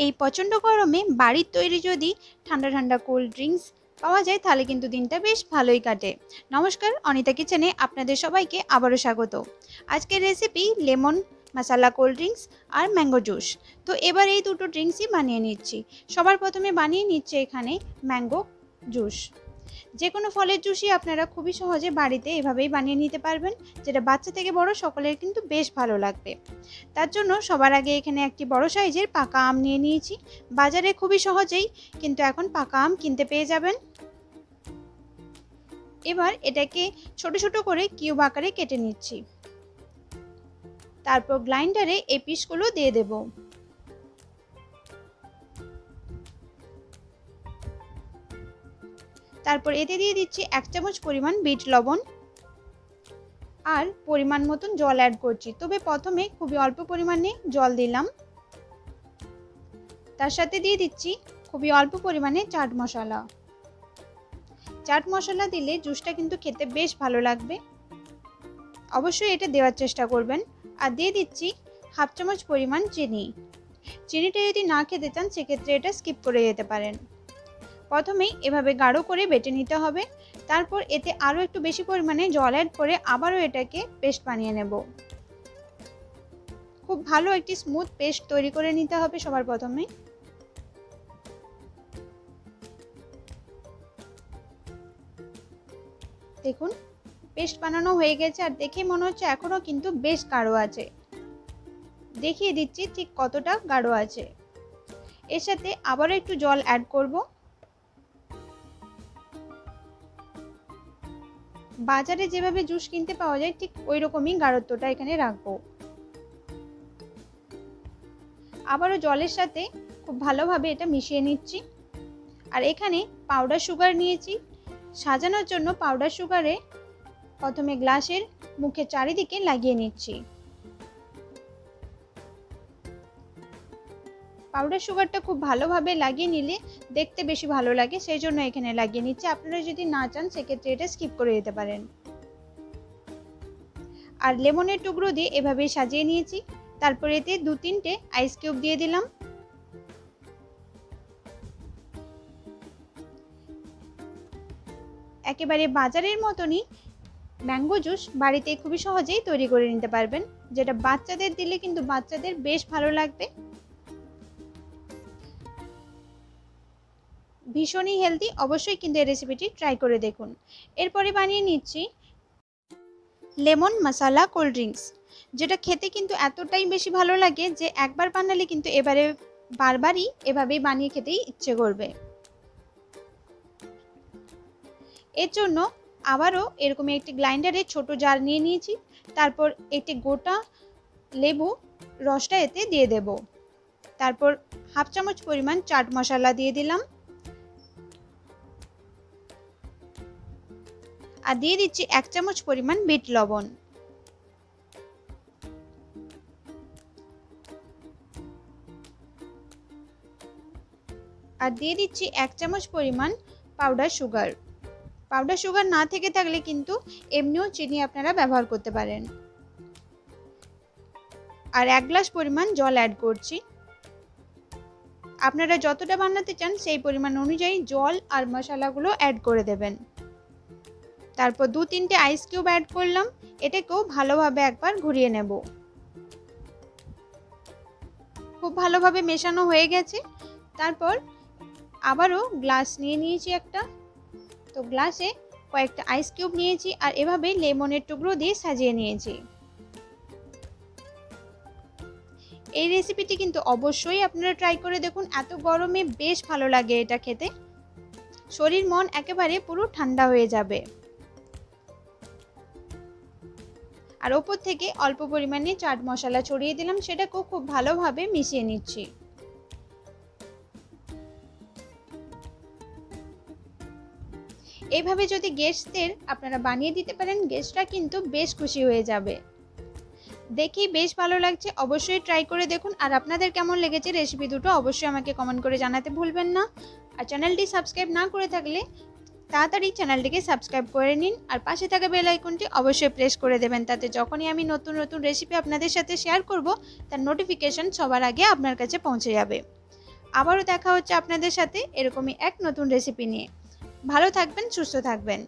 এই প্রচণ্ড গরমে বাড়ির তৈরি যদি ঠান্ডা ঠান্ডা কোল্ড ড্রিঙ্কস পাওয়া যায় তাহলে কিন্তু দিনটা বেশ ভালোই কাটে। নমস্কার, অনিতা কিচেনে আপনাদের সবাইকে আবারও স্বাগত। আজকের রেসিপি লেমন মশালা কোল্ড ড্রিঙ্কস আর ম্যাঙ্গো জুস। তো এবার এই দুটো ড্রিঙ্কসই বানিয়ে নিচ্ছি। সবার প্রথমে বানিয়ে নিচ্ছে এখানে ম্যাঙ্গো জুস। যে কোনো ফলের জুসই আপনারা খুবই সহজে বাড়িতে এভাবেই বানিয়ে নিতে পারবেন, যেটা বাচ্চা থেকে বড় সকলের কিন্তু বেশ ভালো লাগবে। তার জন্য সবার আগে এখানে একটি বড় সাইজের পাকা আম নিয়ে নিয়েছি। বাজারে খুবই সহজেই কিন্তু এখন পাকা আম কিনতে পেয়ে যাবেন। এবার এটাকে ছোট ছোট করে কিউব আকারে কেটে নিচ্ছি। তারপর গ্রাইন্ডারে এই পিসগুলো দিয়ে দেব। তারপর এতে দিয়ে দিচ্ছি 1 চামচ পরিমাণ বিট লবণ আর পরিমাণ মতন জল অ্যাড করছি। তবে প্রথমে খুবই অল্প পরিমাণে জল দিলাম। তার সাথে দিয়ে দিচ্ছি খুবই অল্প পরিমাণে চাট মশলা। চাট মশলা দিলে জুসটা কিন্তু খেতে বেশ ভালো লাগবে, অবশ্যই এটা দেওয়ার চেষ্টা করবেন। আর দিয়ে দিচ্ছি 1/2 চামচ পরিমাণ চিনি। চিনিটা যদি না খেতে চান সেক্ষেত্রে এটা স্কিপ করে যেতে পারেন। প্রথমেই এভাবে গাঢ় করে বেটে নিতে হবে। তারপর এতে আরও একটু বেশি পরিমাণে জল অ্যাড করে আবারও এটাকে পেস্ট বানিয়ে নেব। খুব ভালো একটি স্মুথ পেস্ট তৈরি করে নিতে হবে সবার প্রথমে। দেখুন পেস্ট বানানো হয়ে গেছে, আর দেখে মনে হচ্ছে এখনও কিন্তু বেশ গাঢ় আছে। দেখিয়ে দিচ্ছি ঠিক কতটা গাঢ় আছে। এর সাথে আবারও একটু জল অ্যাড করব। বাজারে যেভাবে জুস কিনতে পাওয়া যায় ঠিক ওই রকমই গাঢ়ত্বটা এখানে রাখবো। আবারও জলের সাথে খুব ভালোভাবে এটা মিশিয়ে নিচ্ছি। আর এখানে পাউডার সুগার নিয়েছি। সাজানোর জন্য পাউডার সুগারে প্রথমে গ্লাসের মুখের চারিদিকে লাগিয়ে নিচ্ছি। পাউডার সুগারটা খুব ভালোভাবে লাগিয়ে নিলে দেখতে বেশি ভালো লাগে, সেই জন্য এখানে লাগিয়ে নিচ্ছি। আপনারা যদি না চান সেক্ষেত্রে এটা স্কিপ করে দিতে পারেন। আর লেমনের টুকরো দিয়ে এভাবেই সাজিয়ে নিয়েছি। তারপর এতে 2-3টে আইস কিউব দিয়ে দিলাম। একেবারে বাজারের মতনই ম্যাঙ্গো জুস বাড়িতে খুবই সহজেই তৈরি করে নিতে পারবেন, যেটা বাচ্চাদের দিলে কিন্তু বাচ্চাদের বেশ ভালো লাগবে। ভীষণই হেলদি, অবশ্যই কিন্তু এই রেসিপিটি ট্রাই করে দেখুন। এরপরে বানিয়ে নিচ্ছি লেমন মশালা কোল্ড ড্রিঙ্কস, যেটা খেতে কিন্তু এতটাই বেশি ভালো লাগে যে একবার বানালে কিন্তু এবারে বারবারই এভাবেই বানিয়ে খেতেই ইচ্ছে করবে। এর জন্য আবারও এরকম একটি গ্রাইন্ডারে ছোট জার নিয়ে নিয়েছি। তারপর একটি গোটা লেবু রসটা এতে দিয়ে দেব। তারপর 1/2 চামচ পরিমাণ চাট মশলা দিয়ে দিলাম। আর দিয়ে দিচ্ছি 1 চামচ পরিমাণ বিট লবণ। আর দিয়ে দিচ্ছি 1 চামচ পরিমাণ পাউডার সুগার। পাউডার সুগার না থেকে থাকলে কিন্তু এমনিও চিনি আপনারা ব্যবহার করতে পারেন। আর 1 গ্লাস পরিমাণ জল অ্যাড করছি। আপনারা যতটা বানাতে চান সেই পরিমাণ অনুযায়ী জল আর মশলাগুলো অ্যাড করে দেবেন। তারপর 2-3টে আইস কিউব অ্যাড করলাম। এটাকেও ভালোভাবে একবার ঘুরিয়ে নেব। খুব ভালোভাবে মেশানো হয়ে গেছে। তারপর আবারও গ্লাস নিয়ে নিয়েছি একটা। তো গ্লাসে কয়েকটা আইস কিউব নিয়েছি আর এভাবে লেমনের টুকরো দিয়ে সাজিয়ে নিয়েছি। এই রেসিপিটি কিন্তু অবশ্যই আপনারা ট্রাই করে দেখুন। এত গরমে বেশ ভালো লাগে এটা খেতে। শরীর মন একেবারে পুরো ঠান্ডা হয়ে যাবে। আর ওপর থেকে অল্প পরিমাণে চাট মশলা ছড়িয়ে দিলাম, সেটাকেও খুব ভালোভাবে মিশিয়ে নিচ্ছি। এইভাবে যদি গেস্টদের আপনারা বানিয়ে দিতে পারেন, গেস্টরা কিন্তু বেশ খুশি হয়ে যাবে। দেখেই বেশ ভালো লাগছে, অবশ্যই ট্রাই করে দেখুন। আর আপনাদের কেমন লেগেছে রেসিপি দুটো অবশ্যই আমাকে কমেন্ট করে জানাতে ভুলবেন না। আর চ্যানেলটি সাবস্ক্রাইব না করে থাকলে তাড়াতাড়ি চ্যানেলটিকে সাবস্ক্রাইব করে নিন। আর পাশে থাকা বেল আইকনটি অবশ্যই প্রেস করে দেবেন, তাতে যখনই আমি নতুন নতুন রেসিপি আপনাদের সাথে শেয়ার করব তার নোটিফিকেশন সবার আগে আপনার কাছে পৌঁছে যাবে। আবারও দেখা হচ্ছে আপনাদের সাথে এরকমই এক নতুন রেসিপি নিয়ে। ভালো থাকবেন, সুস্থ থাকবেন।